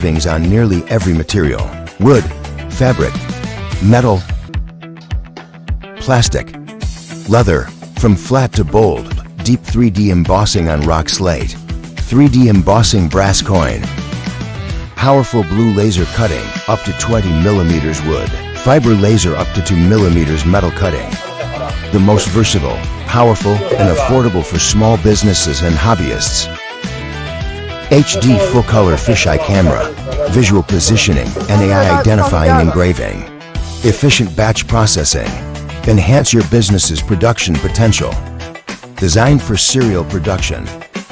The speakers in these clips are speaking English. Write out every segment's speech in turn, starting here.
engravings on nearly every material: wood, fabric, metal, plastic, leather, from flat to bold, deep 3D embossing on rock slate, 3D embossing brass coin, powerful blue laser cutting, up to 20 millimeters wood, fiber laser up to 2 millimeters metal cutting. The most versatile, powerful, and affordable for small businesses and hobbyists. HD full-color fisheye camera, visual positioning, and AI identifying engraving. Efficient batch processing. Enhance your business's production potential. Designed for serial production,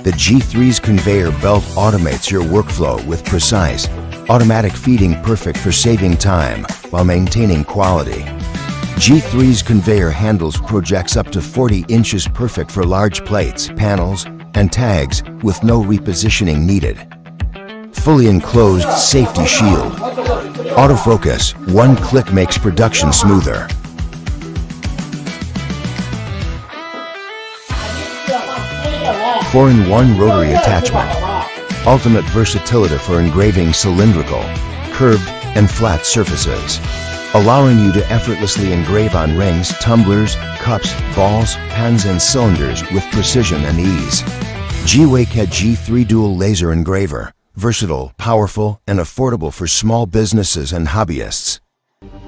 the G3's conveyor belt automates your workflow with precise, automatic feeding, perfect for saving time while maintaining quality. G3's conveyor handles projects up to 40 inches, perfect for large plates, panels, and tags with no repositioning needed. Fully enclosed safety shield. Autofocus, one click makes production smoother. Four-in-one rotary attachment. Ultimate versatility for engraving cylindrical, curved, and flat surfaces, allowing you to effortlessly engrave on rings, tumblers, cups, balls, pans, and cylinders with precision and ease. GWEIKE G3 Dual Laser Engraver. Versatile, powerful, and affordable for small businesses and hobbyists.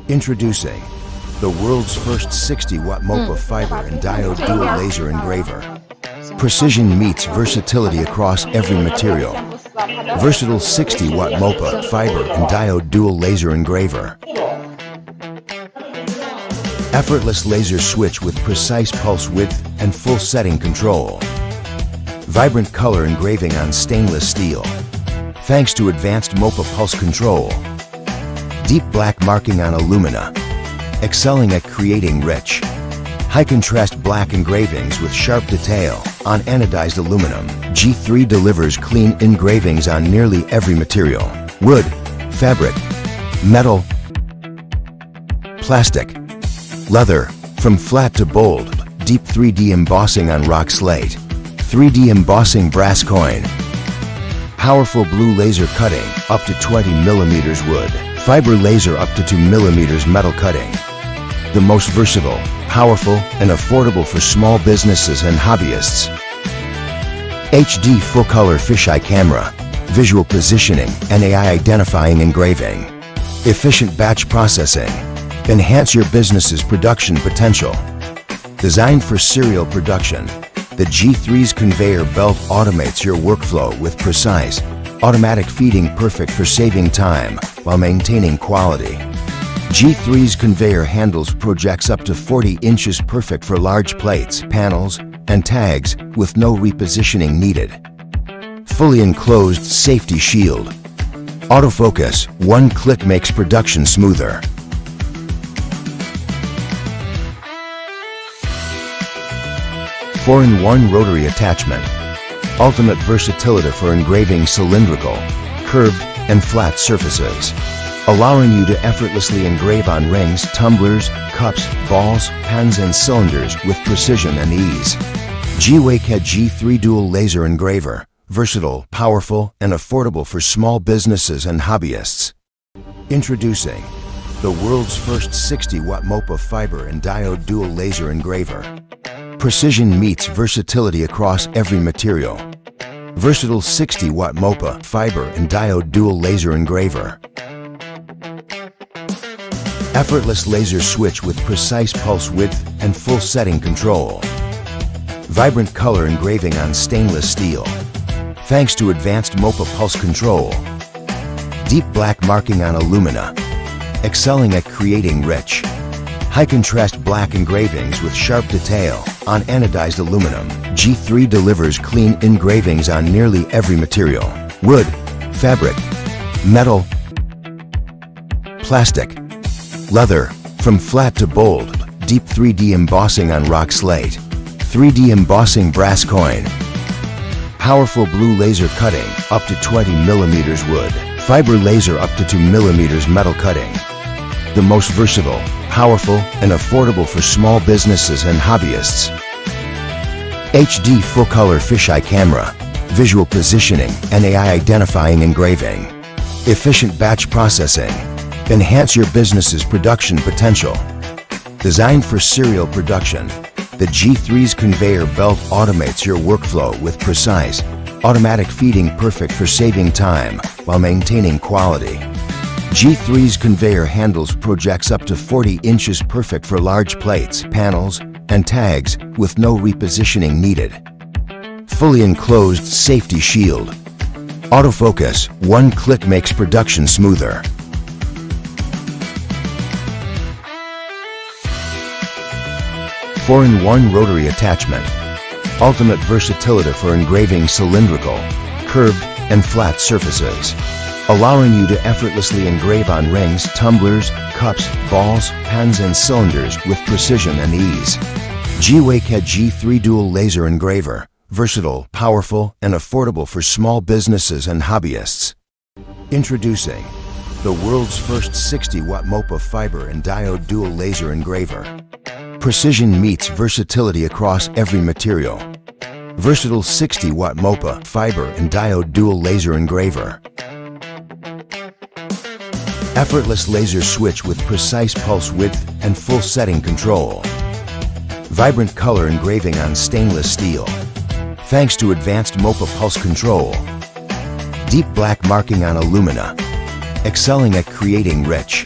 Introducing the world's first 60W MOPA Fiber and Diode Dual Laser Engraver. Precision meets versatility across every material. Versatile 60W MOPA Fiber and Diode Dual Laser Engraver. Effortless laser switch with precise pulse width and full setting control. Vibrant color engraving on stainless steel, thanks to advanced MOPA pulse control. Deep black marking on alumina, excelling at creating rich, high-contrast black engravings with sharp detail on anodized aluminum. G3 delivers clean engravings on nearly every material: wood, fabric, metal, plastic, leather, from flat to bold, deep 3D embossing on rock slate, 3D embossing brass coin, powerful blue laser cutting, up to 20 millimeters wood, fiber laser up to 2 millimeters metal cutting. The most versatile, powerful, and affordable for small businesses and hobbyists. HD full-color fisheye camera, visual positioning, and AI identifying engraving. Efficient batch processing. Enhance your business's production potential. Designed for serial production, the G3's conveyor belt automates your workflow with precise, automatic feeding, perfect for saving time while maintaining quality. G3's conveyor handles projects up to 40 inches, perfect for large plates, panels, and tags with no repositioning needed. Fully enclosed safety shield. Autofocus, one click makes production smoother. Four-in-one rotary attachment. Ultimate versatility for engraving cylindrical, curved, and flat surfaces, allowing you to effortlessly engrave on rings, tumblers, cups, balls, pans, and cylinders with precision and ease. GWEIKE G3 Dual Laser Engraver. Versatile, powerful, and affordable for small businesses and hobbyists. Introducing the world's first 60W MOPA Fiber and Diode Dual Laser Engraver. Precision meets versatility across every material. Versatile 60W MOPA Fiber and Diode Dual Laser Engraver. Effortless laser switch with precise pulse width and full setting control. Vibrant color engraving on stainless steel, thanks to advanced MOPA pulse control. Deep black marking on alumina, excelling at creating rich, high-contrast black engravings with sharp detail on anodized aluminum. G3 delivers clean engravings on nearly every material: wood, fabric, metal, plastic, leather, from flat to bold, deep 3D embossing on rock slate, 3D embossing brass coin, powerful blue laser cutting, up to 20 millimeters wood, fiber laser up to 2 millimeters metal cutting. The most versatile, powerful, and affordable for small businesses and hobbyists. HD full-color fisheye camera, visual positioning, and AI identifying engraving. Efficient batch processing. Enhance your business's production potential. Designed for serial production, the G3's conveyor belt automates your workflow with precise, automatic feeding, perfect for saving time while maintaining quality. G3's conveyor handles projects up to 40 inches, perfect for large plates, panels, and tags with no repositioning needed. Fully enclosed safety shield. Autofocus, one click makes production smoother. Four-in-one rotary attachment. Ultimate versatility for engraving cylindrical, curved, and flat surfaces, allowing you to effortlessly engrave on rings, tumblers, cups, balls, pans, and cylinders with precision and ease. GWEIKE G3 Dual Laser Engraver. Versatile, powerful, and affordable for small businesses and hobbyists. Introducing the world's first 60W MOPA Fiber and Diode Dual Laser Engraver. Precision meets versatility across every material. Versatile 60W MOPA Fiber and Diode Dual Laser Engraver. Effortless laser switch with precise pulse width and full setting control. Vibrant color engraving on stainless steel, thanks to advanced MOPA pulse control. Deep black marking on alumina, excelling at creating rich,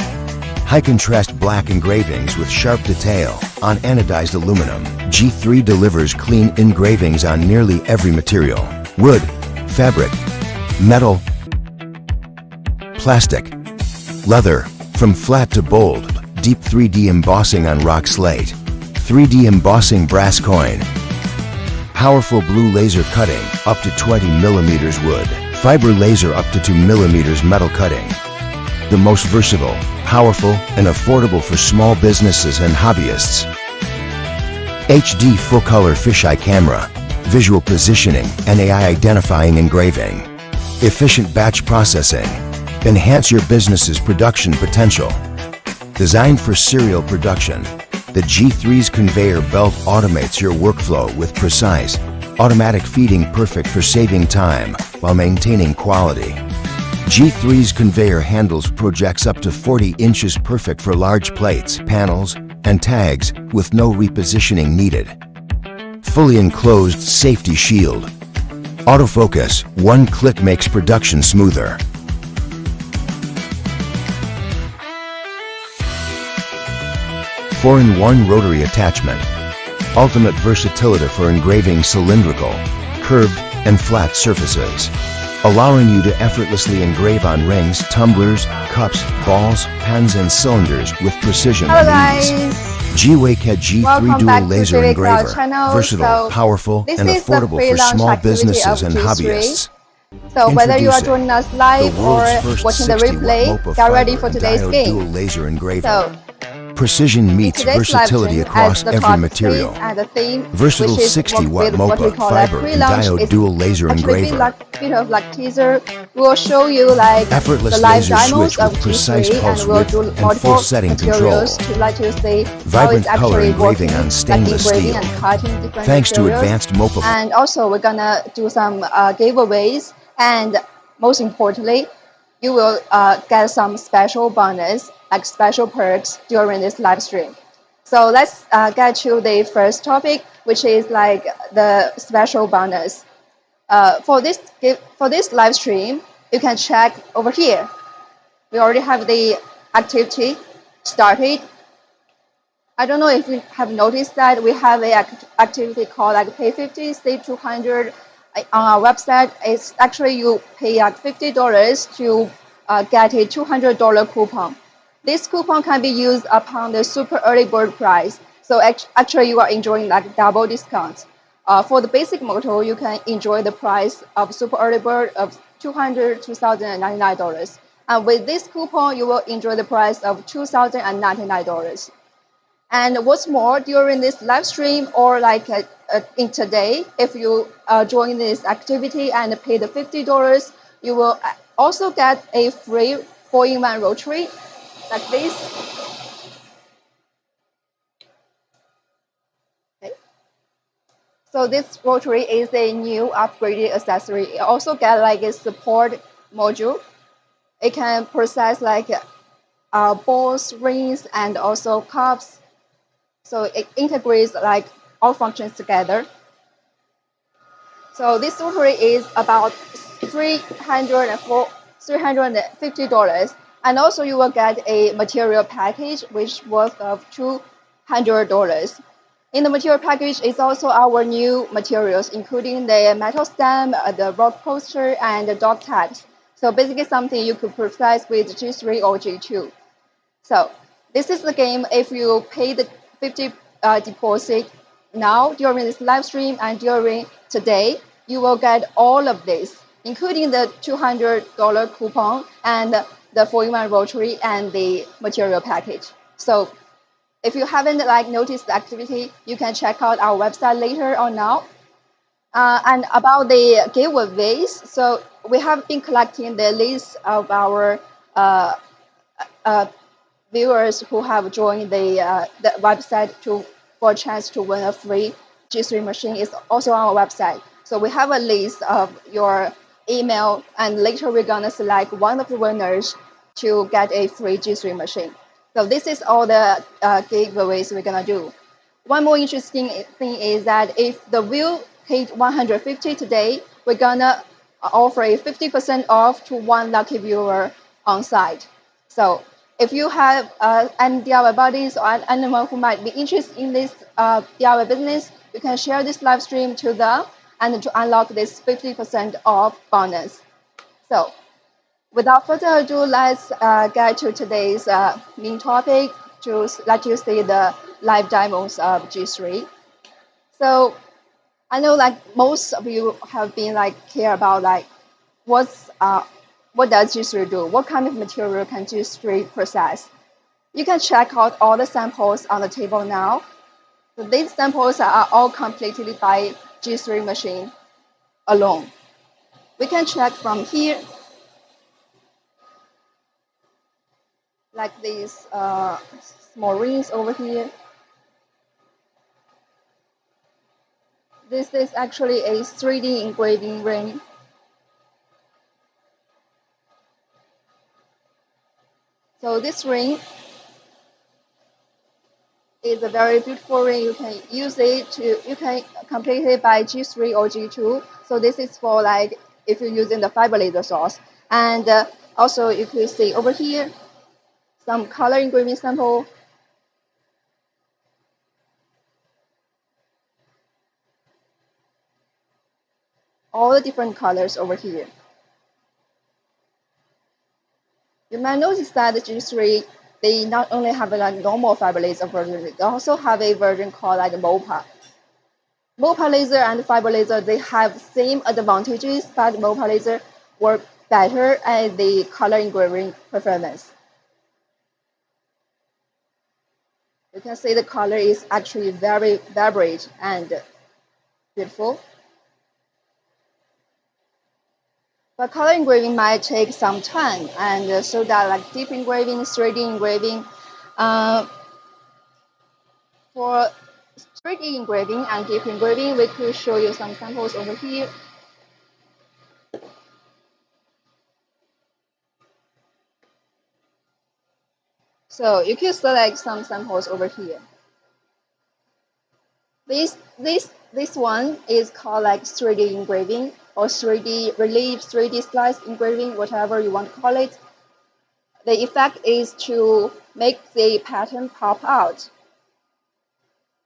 high-contrast black engravings with sharp detail on anodized aluminum. G3 delivers clean engravings on nearly every material: wood, fabric, metal, plastic, leather. From flat to bold, deep 3D embossing on rock slate, 3D embossing brass coin, powerful blue laser cutting up to 20 millimeters wood, fiber laser up to 2 millimeters metal cutting. The most versatile, powerful, and affordable for small businesses and hobbyists. HD full color fisheye camera, visual positioning, and AI identifying engraving. Efficient batch processing. Enhance your business's production potential. Designed for serial production, the G3's conveyor belt automates your workflow with precise, automatic feeding, perfect for saving time while maintaining quality. G3's conveyor handles projects up to 40 inches, perfect for large plates, panels, and tags with no repositioning needed. Fully enclosed safety shield. Autofocus, one click makes production smoother. Four-in-one rotary attachment. Ultimate versatility for engraving cylindrical, curved, and flat surfaces, allowing you to effortlessly engrave on rings, tumblers, cups, balls, pans, and cylinders with precision and ease. GWEIKE G3 Dual Laser Engraver. Versatile, powerful, and affordable for small businesses and hobbyists. So whether you are joining us live or watching the replay, get ready for today's game. Dual Laser Engraver. Precision meets versatility across every material. Versatile 60W MOPA Fiber and Diode Dual Laser Engraver. Bit of like teaser, we will show you like effortless the live laser demos switch of with precise G3, pulse and we'll width do and multiple full setting control. materials to let you see how Vibrant it's color actually engraving working, on stainless like engraving steel, and cutting different thanks to materials. advanced MOPA. And also we're gonna do some giveaways, and most importantly, you will get some special bonus, like special perks during this live stream. So let's get to the first topic, which is like the special bonus. For this live stream, you can check over here. We already have the activity started. I don't know if you have noticed that we have an activity called like Pay 50, Save 200 on our website. It's actually you pay like $50 to get a $200 coupon. This coupon can be used upon the super early bird price. So actually you are enjoying like double discount. For the basic model, you can enjoy the price of super early bird of $2,099. And with this coupon, you will enjoy the price of $2,099. And what's more, during this live stream or like in today, if you join this activity and pay the $50, you will also get a free 4-in-1 rotary like this. Okay. So this rotary is a new upgraded accessory. It also get like a support module. It can process like balls, rings, and also cups. So it integrates like all functions together. So this rotary is about $350, and also you will get a material package which worth of $200. In the material package is also our new materials, including the metal stem, the rock poster, and the dog tags. So basically something you could process with G3 or G2. So this is the game. If you pay the 50 deposit now during this live stream and during today, you will get all of this, including the $200 coupon and the 4-in-1 rotary and the material package. So if you haven't like noticed the activity, you can check out our website later or now. And about the giveaways, so we have been collecting the list of our viewers who have joined the website for a chance to win a free G3 machine is also on our website. So we have a list of your email, and later we're gonna select one of the winners to get a free G3 machine. So this is all the giveaways we're gonna do. One more interesting thing is that if the view hit 150 today, we're gonna offer a 50% off to one lucky viewer on site. So if you have any DIY buddies or anyone who might be interested in this DIY business, you can share this live stream to them and to unlock this 50% off bonus. So without further ado, let's get to today's main topic to let you see the live demos of G3. So I know like most of you have been like care about like what does G3 do? What kind of material can G3 process? You can check out all the samples on the table now. So these samples are all completed by G3 machine alone. We can check from here, like these small rings over here. This is actually a 3D engraving ring. So this ring is a very beautiful ring. You can use it to, you can complete it by G3 or G2. So this is for like if you're using the fiber laser source. And also you can see over here some color engraving sample. All the different colors over here. You might notice that the G3, they not only have a like, normal fiber laser version, they also have a version called like MOPA. MOPA laser and fiber laser, they have same advantages, but MOPA laser work better at the color engraving performance. You can see the color is actually very vibrant and beautiful. But color engraving might take some time, and so that like deep engraving, 3D engraving, for 3D engraving and deep engraving, we could show you some samples over here. So you can select some samples over here. This one is called like 3D engraving or 3D relief, 3D slice engraving, whatever you want to call it. The effect is to make the pattern pop out.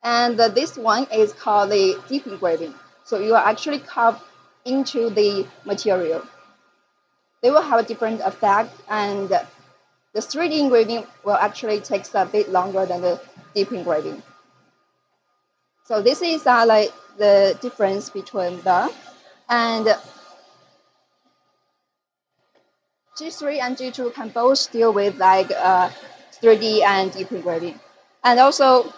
And this one is called the deep engraving. So you are actually carved into the material. They will have a different effect, and the 3D engraving will actually take a bit longer than the deep engraving. So this is like the difference between them. And G3 and G2 can both deal with like 3D and deep engraving. And also,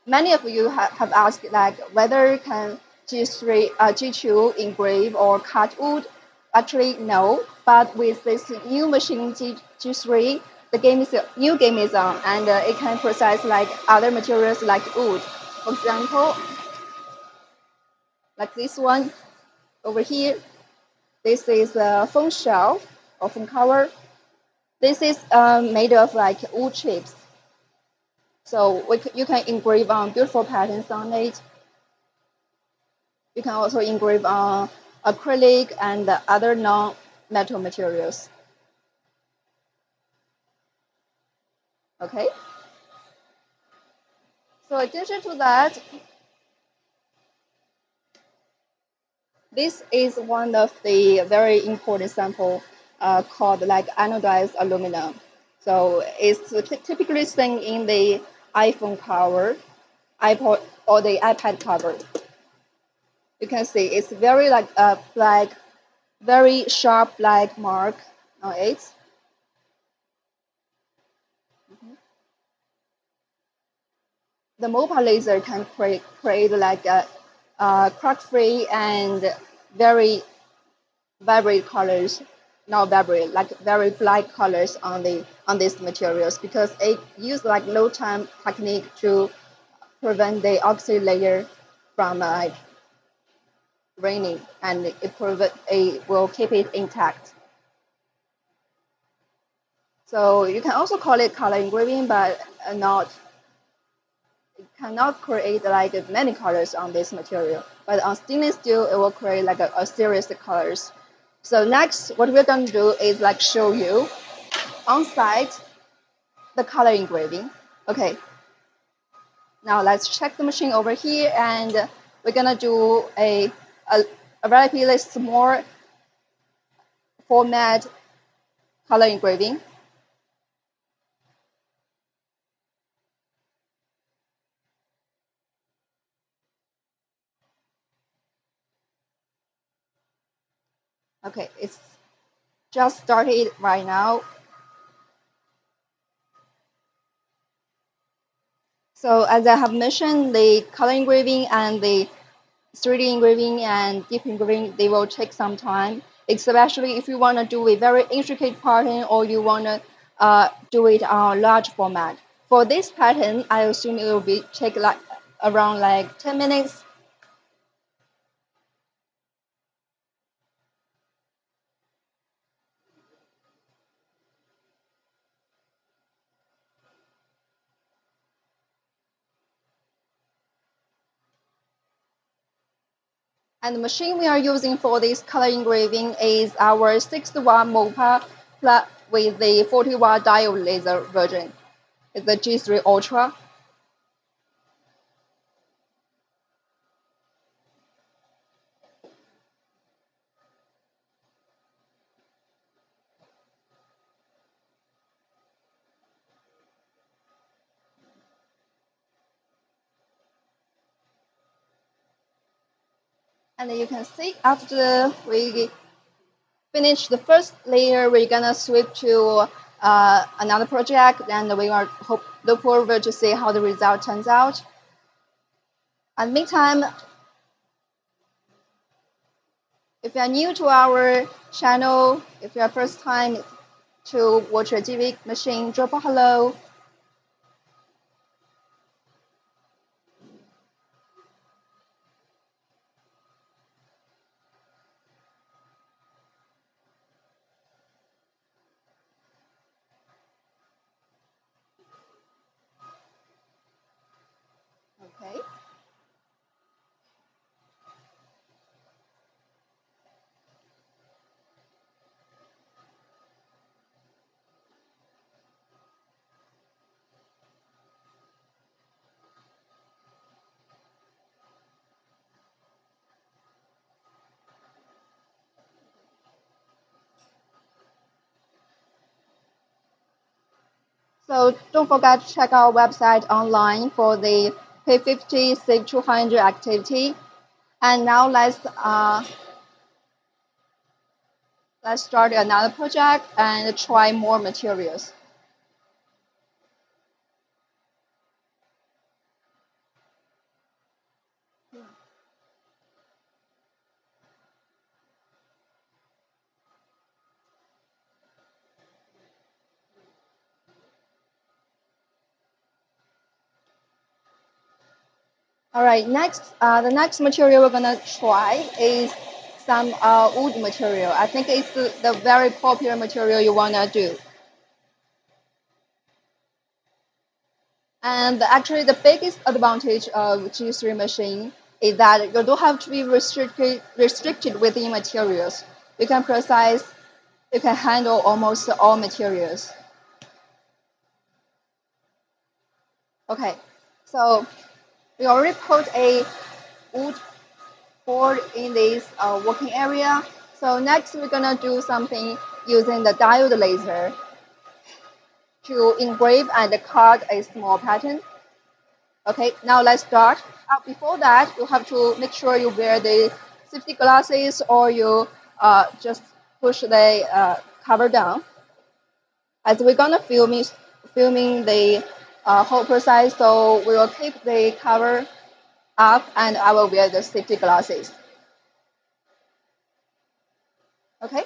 many of you have asked like whether can G2 engrave or cut wood. Actually, no. But with this new machine G3, the new game is on, and it can process like other materials like wood. For example, like this one over here. This is a phone shelf or phone cover. This is made of like wood chips. So you can engrave on beautiful patterns on it. You can also engrave on acrylic and other non-metal materials. Okay. So in addition to that, this is one of the very important sample called like anodized aluminum. So it's typically seen in the iPhone cover, iPod, or the iPad cover. You can see it's very like a black, very sharp black mark on it. The MOPA laser can create like a crack-free and very vibrant colors, not vibrant, like very black colors on these materials because it uses like low time technique to prevent the oxide layer from like raining, and it will keep it intact. So you can also call it color engraving, but it cannot create like many colors on this material. But on stainless steel, it will create like a series of colors. So next, what we're going to do is like show you on site the color engraving. Okay. Now let's check the machine over here, and we're gonna do a relatively small format color engraving. Okay, it's just started right now. So as I have mentioned, the color engraving and the 3D engraving and deep engraving, they will take some time, especially if you want to do a very intricate pattern or you want to do it on large format. For this pattern, I assume it will take like around like 10 minutes. And the machine we are using for this color engraving is our 60W MOPA with the 40W Diode laser version. It's the G3 Ultra. And you can see after we finish the first layer, we're gonna switch to another project, and we are look forward to see how the result turns out. And meantime, if you are new to our channel, if you are first time to watch a GWEIKE machine, drop a hello. Okay. So don't forget to check our website online for the P50 SIG200 activity. And now let's start another project and try more materials. All right, the next material we're gonna try is some wood material. I think it's the very popular material you wanna do. And actually, the biggest advantage of G3 machine is that you don't have to be restricted within materials. You can process, you can handle almost all materials. Okay, so we already put a wood board in this working area. So next we're gonna do something using the diode laser to engrave and cut a small pattern. Okay, now let's start. Before that, you have to make sure you wear the safety glasses or you just push the cover down. As we're gonna filming the whole process, so we will keep the cover up and I will wear the safety glasses. Okay.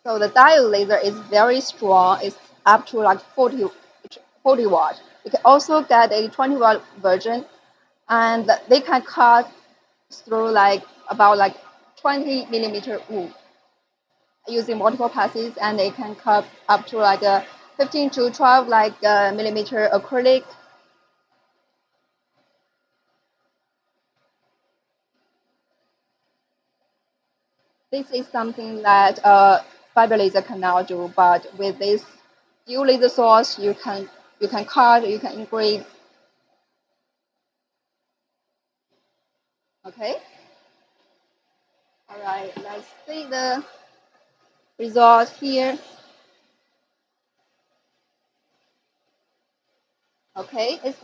So the diode laser is very strong. It's up to like 40 watt. You can also get a 20-watt version, and they can cut through like about like 20 millimeter wood using multiple passes, and they can cut up to like a 15 to 12 like millimeter acrylic. This is something that fiber laser cannot do, but with this dual laser source, you can cut, you can engrave. Okay. All right. Let's see the result here. Okay, it's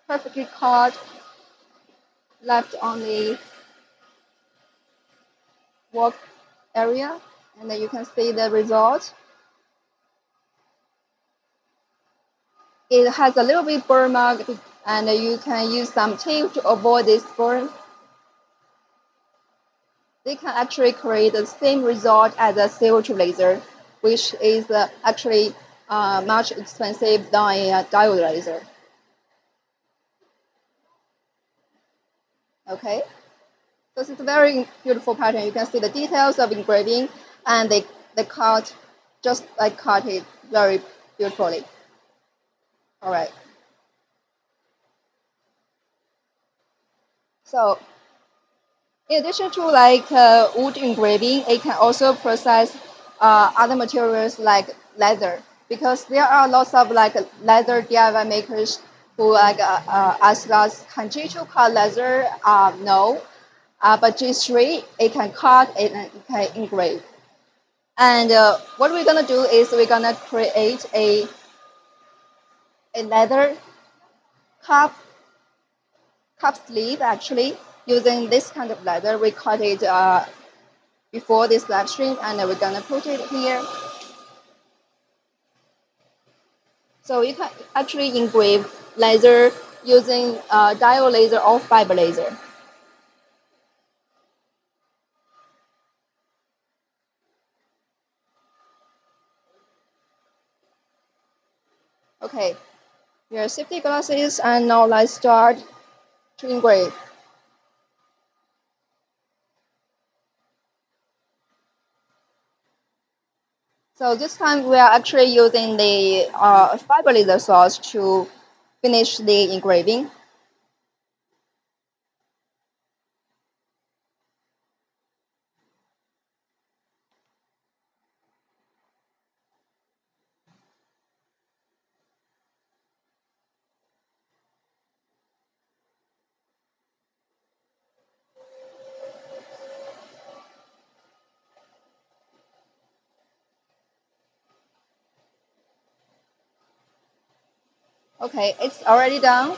perfectly cut, left on the work area, and then you can see the result. It has a little bit burn mark, and you can use some tape to avoid this burn. They can actually create the same result as a CO2 laser, which is actually much expensive than a diode laser. Okay, so it's a very beautiful pattern. You can see the details of engraving, and they cut just like cut it very beautifully. All right. So in addition to like wood engraving, it can also process other materials like leather, because there are lots of like leather DIY makers who like ask us, can G2 cut leather? No, but G3 it can cut it and it can engrave. And what we're gonna do is we're gonna create a leather cup sleeve actually using this kind of leather. We cut it before this live stream, and we're gonna put it here. So you can actually engrave laser using diode laser or fiber laser. Okay, your safety glasses, and now let's start to engrave. So this time we are actually using the fiber laser source to finish the engraving. Okay, it's already done.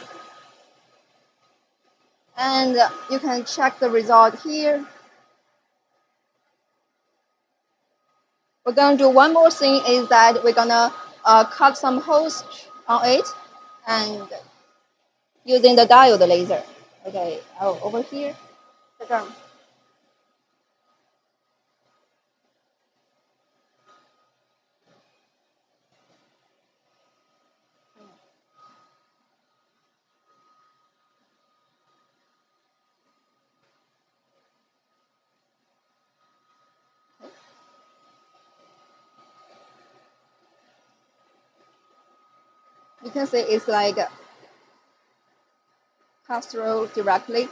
And you can check the result here. We're gonna do one more thing, is that we're gonna cut some holes on it and using the diode laser. Okay, over here. You can see it's like pass through directly.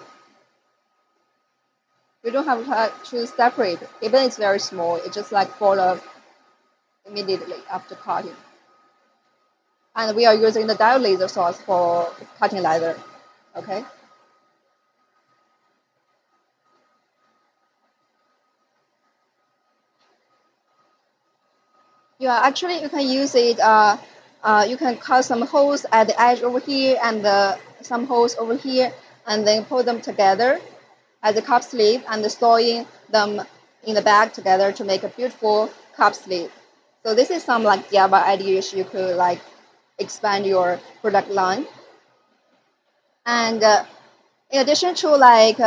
You don't have to separate. Even it's very small, it just like fall off immediately after cutting. And we are using the diode laser source for cutting leather. Okay. Yeah, actually you can use it. You can cut some holes at the edge over here and some holes over here, and then put them together as a cup sleeve and sewing them in the bag together to make a beautiful cup sleeve. So this is some like DIY ideas you could like expand your product line. And in addition to like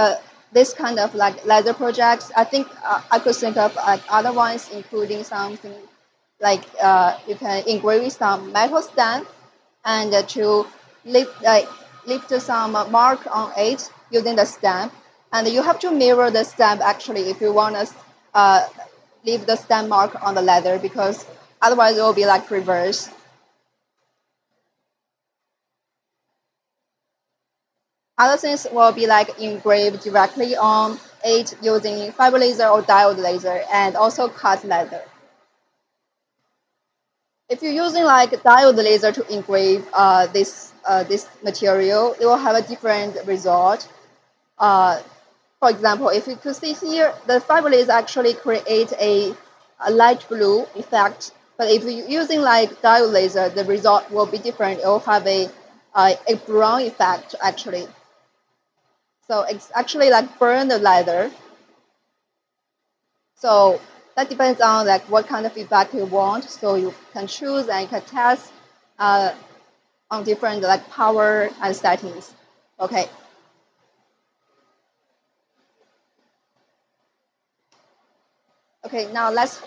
this kind of like leather projects, I think I could think of like other ones, including something like you can engrave some metal stamp and to lift some mark on it using the stamp. And you have to mirror the stamp actually if you want to leave the stamp mark on the leather, because otherwise it will be like reverse. Other things will be like engraved directly on it using fiber laser or diode laser, and also cut leather. If you're using like diode laser to engrave this material, it will have a different result. For example, if you could see here, the fiber laser actually create a light blue effect. But if you're using like diode laser, the result will be different. It will have a brown effect actually. So it's actually like burn the leather. So that depends on like what kind of feedback you want. So you can choose and you can test on different like power and settings. Okay. Okay, now let's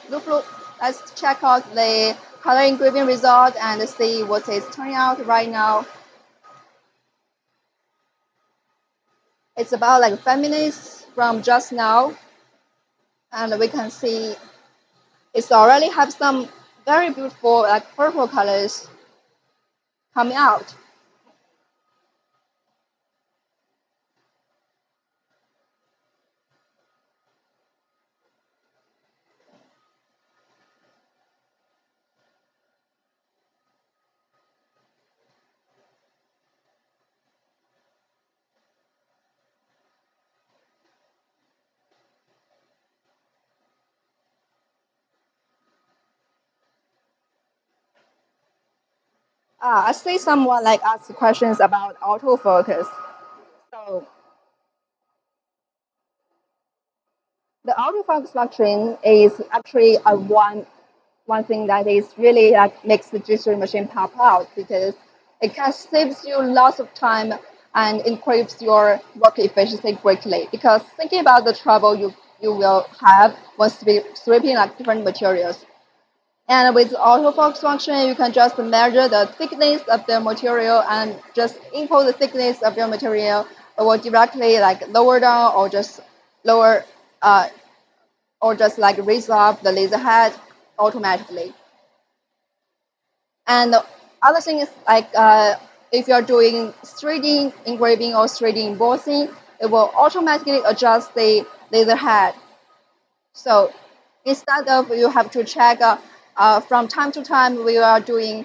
check out the color engraving result and see what is turning out right now. It's about like 5 minutes from just now, and we can see it's already have some very beautiful like purple colors coming out. I see someone like ask questions about autofocus. So the autofocus function is actually a one thing that is really like makes the digital machine pop out, because it can saves you lots of time and increases your work efficiency greatly. Because thinking about the trouble you will have when stripping like different materials. And with autofocus function, you can just measure the thickness of the material and just input the thickness of your material. It will directly like lower down or just lower or just like raise up the laser head automatically. And the other thing is like if you're doing 3D engraving or 3D embossing, it will automatically adjust the laser head. So instead of you have to check from time to time we are doing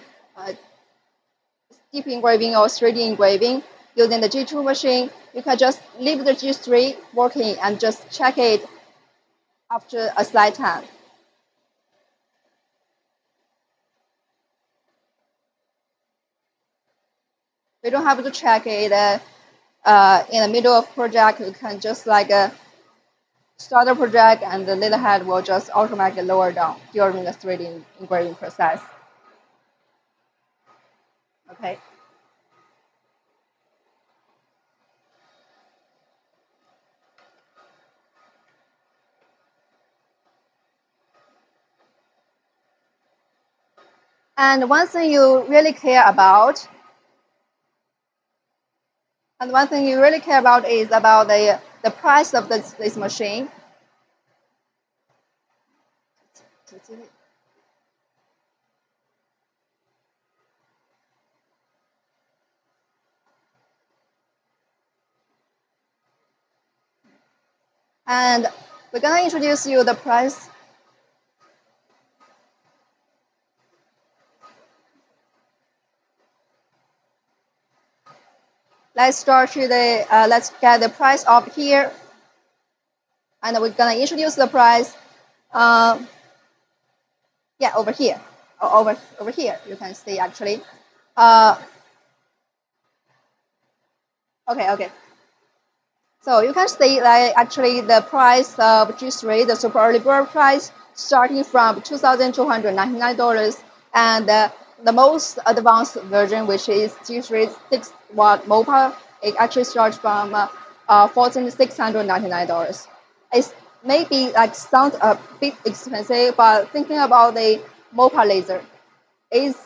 deep engraving or 3D engraving using the G2 machine, you can just leave the G3 working and just check it after a slight time. You don't have to check it in the middle of project. You can just like start the project and the laser head will just automatically lower down during the 3D engraving process. Okay. And one thing you really care about, is about the price of this machine. And we're gonna introduce you the price. Let's start to the let's get the price up here, and we're gonna introduce the price. Yeah, over here, or over here. You can see actually. Okay. So you can see like actually the price of G3, the super early bird price, starting from $2,299, and the most advanced version, which is G3 6W MOPA, it actually starts from $1,499. It's maybe like sounds a bit expensive, but thinking about the MOPA laser, is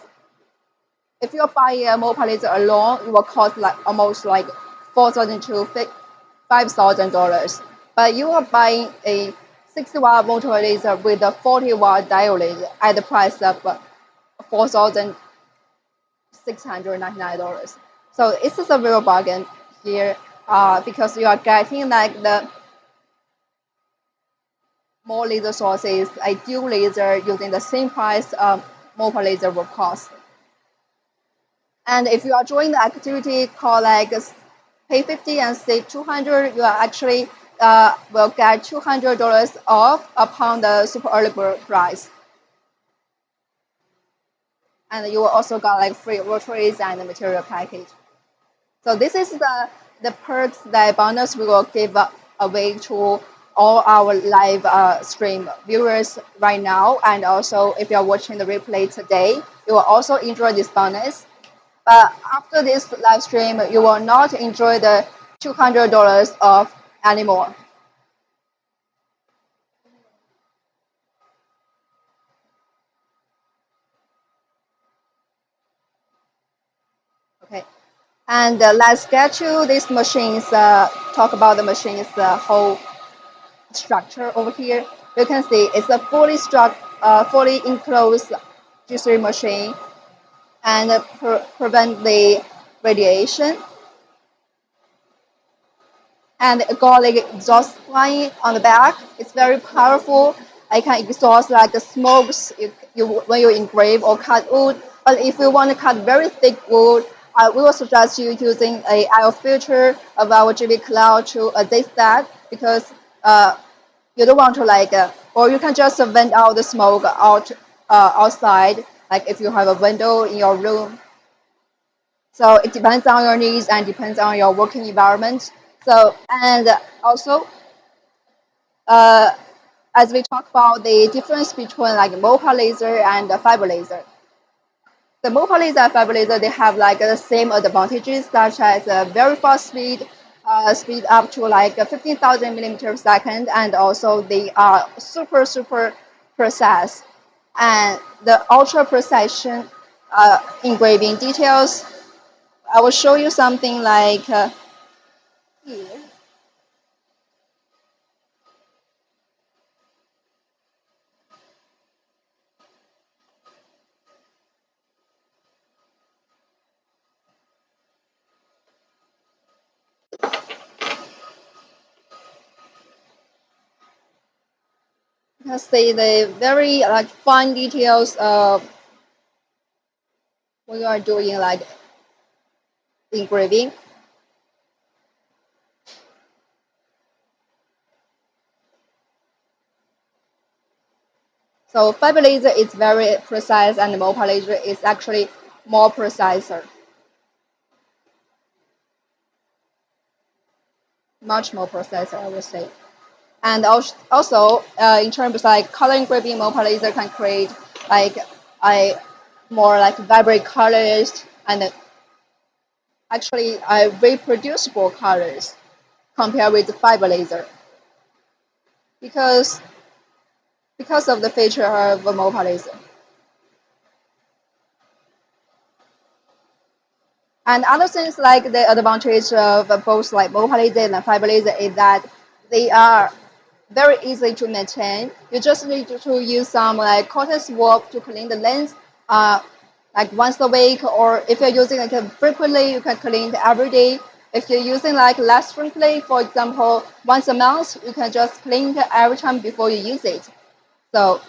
if you buy a MOPA laser alone, it will cost like almost like $4,000 to $5,000. But you are buying a 60W motor laser with a 40W diode laser at the price of $4,699. So this is a real bargain here because you are getting like the more laser sources, a dual laser using the same price MOPA laser will cost. And if you are joining the activity called like pay 50 and save 200, you are actually will get $200 off upon the super early bird price. And you will also got like free rotaries and the material package. So this is the perks, the bonus we will give away to all our live stream viewers right now. And also if you are watching the replay today, you will also enjoy this bonus. But after this live stream, you will not enjoy the $200 off anymore. Okay, and let's get to these machines. Talk about the machines, the whole structure over here. You can see it's a fully enclosed G3 machine, and prevent the radiation. And it got like exhaust line on the back. It's very powerful. I can exhaust like the smokes when you engrave or cut wood. But if you want to cut very thick wood, we will suggest you using a air filter of our GV Cloud to adjust that because you don't want to like, or you can just vent out the smoke outside, like if you have a window in your room. So it depends on your needs and depends on your working environment. So, and also, as we talk about the difference between like MOPA laser and the fiber laser. The MOPA laser and fiber laser, they have like the same advantages such as very fast speed, speed up to like 15,000 millimeters per second, and also they are super precise. And the ultra precision engraving details. I will show you something like here. You can see the very like fine details of when you are doing like engraving. So fiber laser is very precise and MOPA laser is actually more preciser. Much more precise, I would say. And also in terms of like color engraving, MOPA laser can create like a more like vibrant colors and actually reproducible colors compared with the fiber laser because of the feature of a MOPA laser. And other things like the advantage of both like MOPA laser and fiber laser is that they are very easy to maintain. You just need to use some like cotton swab to clean the lens like once a week, or if you're using it frequently, you can clean it every day. If you're using like less frequently, for example, once a month, you can just clean it every time before you use it. So,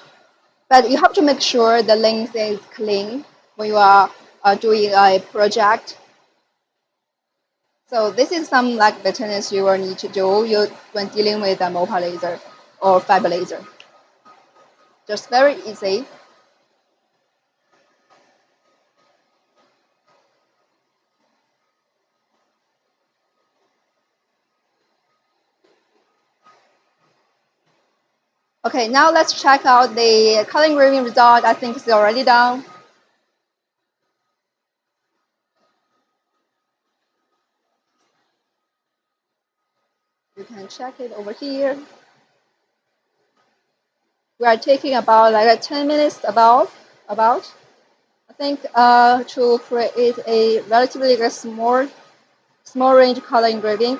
but you have to make sure the lens is clean when you are doing a project. So this is some like maintenance you will need to do when dealing with a MOPA laser or fiber laser. Just very easy. Okay, now let's check out the color engraving result. I think it's already done. You can check it over here. We are taking about like 10 minutes about. I think to create a relatively small range color engraving.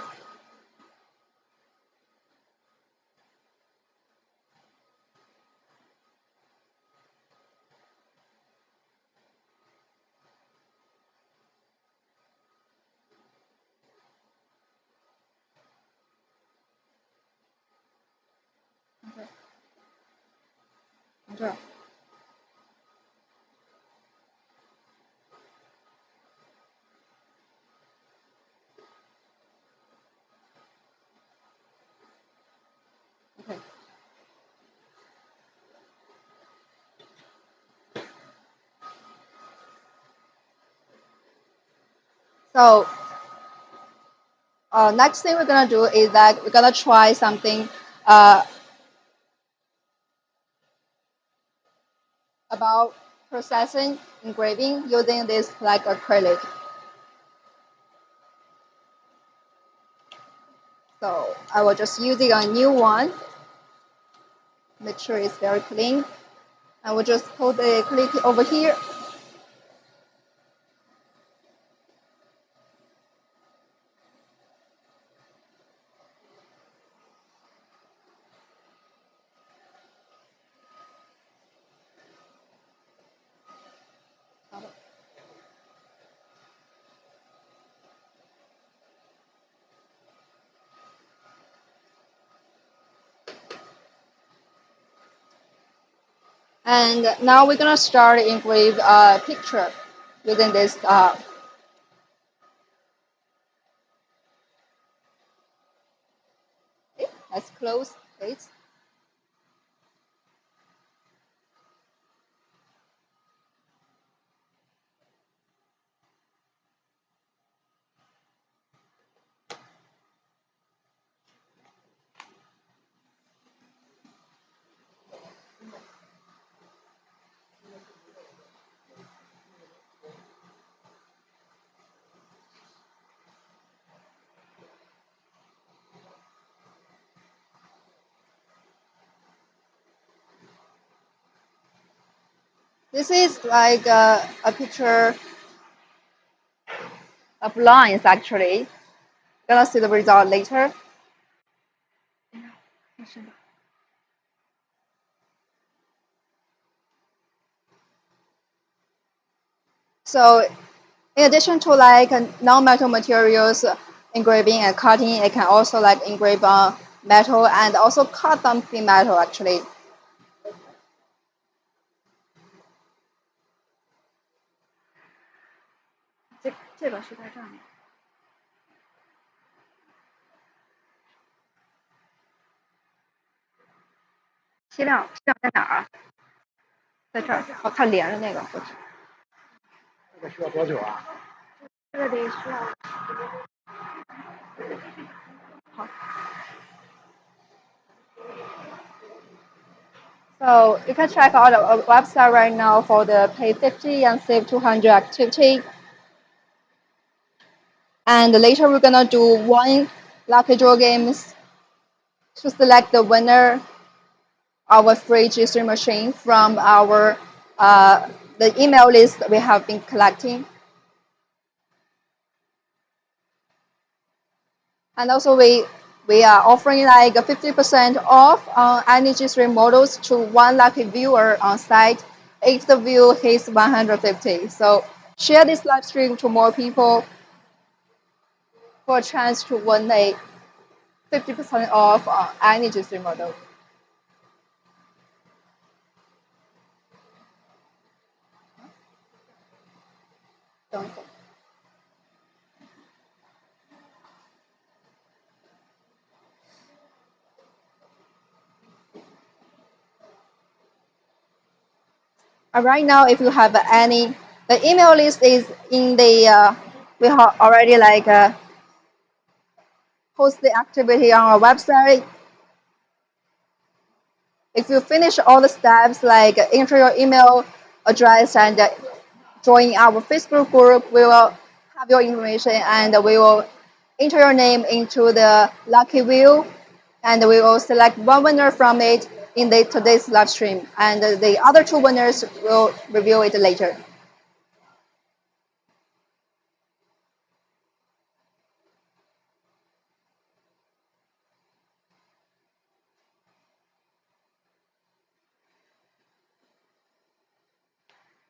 Okay. Okay. So next thing we're gonna do is that we're gonna try something about processing engraving using this like acrylic. So I will just using a new one. Make sure it's very clean. I will just put the acrylic over here. And now we're gonna start engrave a picture using this. Let's close it. This is like a picture of lines actually. Gonna see the result later. So in addition to like non-metal materials engraving and cutting, it can also like engrave on metal and also cut something metal actually. So you can check out our website right now for the pay 50 and save 200 activity. And later we're gonna do one lucky draw games to select the winner of a free G3 machine from our the email list we have been collecting. And also we are offering like a 50% off on any G3 models to one lucky viewer on site if the view hits 150. So share this live stream to more people. for a chance to win a 50% off any G3 model. Don't think. Right now, if you have any, the email list is in the, we have already like post the activity on our website. If you finish all the steps, like enter your email address and join our Facebook group, we will have your information and we will enter your name into the lucky wheel, and we will select one winner from it in today's live stream, and the other two winners will review it later.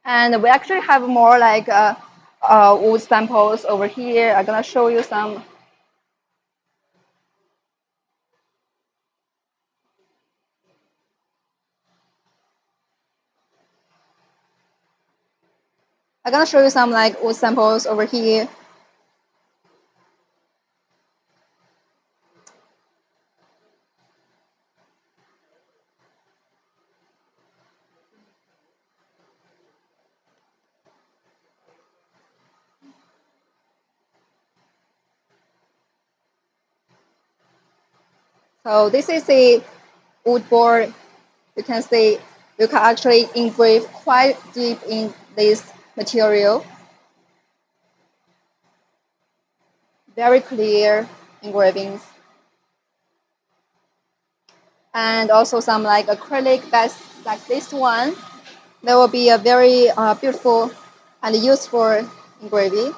And we actually have more like wood samples over here. I'm gonna show you some. I'm gonna show you some like wood samples over here. So this is a wood board. You can see you can actually engrave quite deep in this material. Very clear engravings. And also some like acrylic beds like this one. That will be a very beautiful and useful engraving.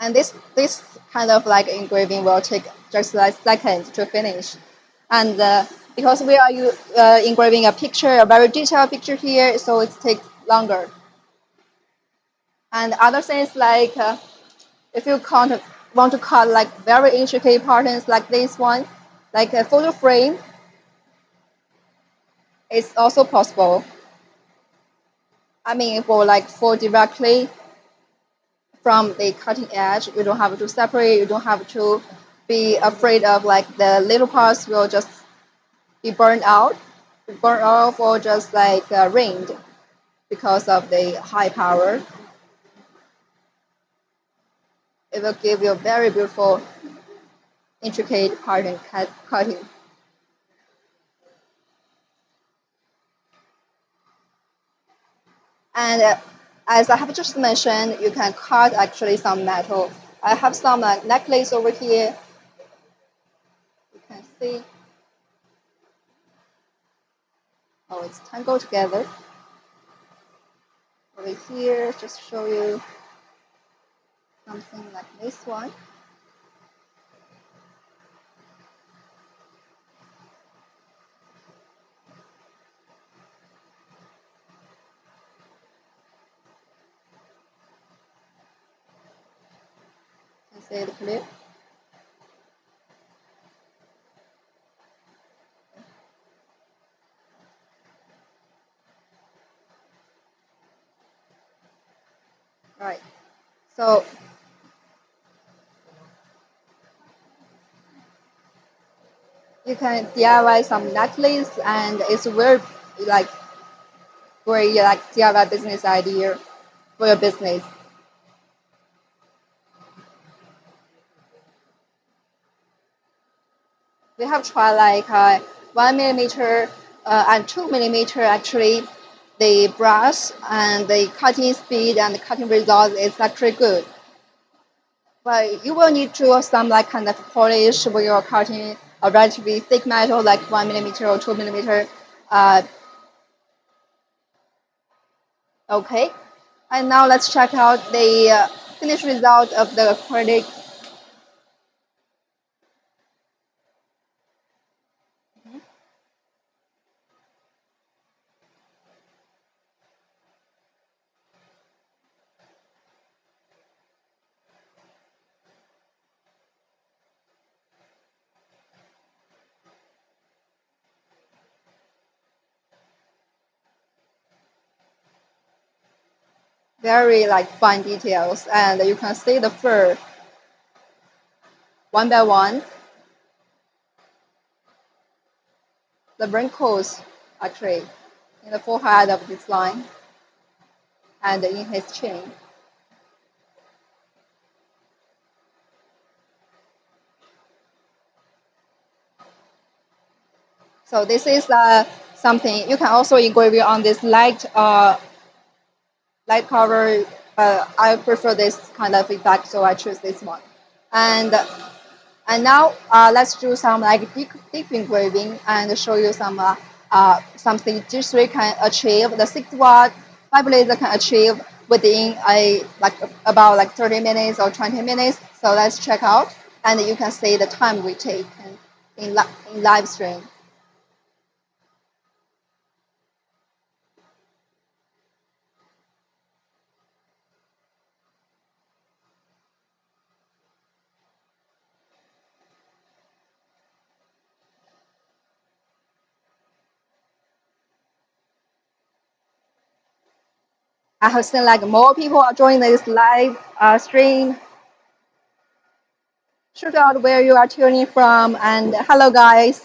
And this kind of like engraving will take just like seconds to finish. And because we are engraving a picture, a very detailed picture here, so it takes longer. And other things like if you want to cut like very intricate patterns like this one, like a photo frame, it's also possible. I mean, for directly from the cutting edge, you don't have to separate. You don't have to be afraid of like the little parts will just be burned out, burned off, or just like rained because of the high power. It will give you a very beautiful, intricate pattern cutting. And as I have just mentioned, you can cut actually some metal. I have some necklace over here. You can see. Oh, it's tangled together. Over here, just show you something like this one. You can see the clip. Right. So you can DIY some necklace, and it's very like great like DIY business idea for your business. We have tried like 1 millimeter and 2 millimeter actually. The brush and the cutting speed and the cutting result is actually good. But you will need to some like kind of polish when you're cutting a relatively thick metal like 1 millimeter or 2 millimeter. Okay, and now let's check out the finished result of the acrylic. very like fine details, and you can see the fur one by one. The wrinkles actually in the forehead of this line and in his chin. So this is something you can also engrave on this light cover. I prefer this kind of effect, so I choose this one. And now let's do some like deep engraving and show you something G3 can achieve. The 60W fiber laser can achieve within about like 30 minutes or 20 minutes. So let's check out, and you can see the time we take in live stream. I have seen like more people are joining this live stream. Shout out where you are tuning from, and hello guys.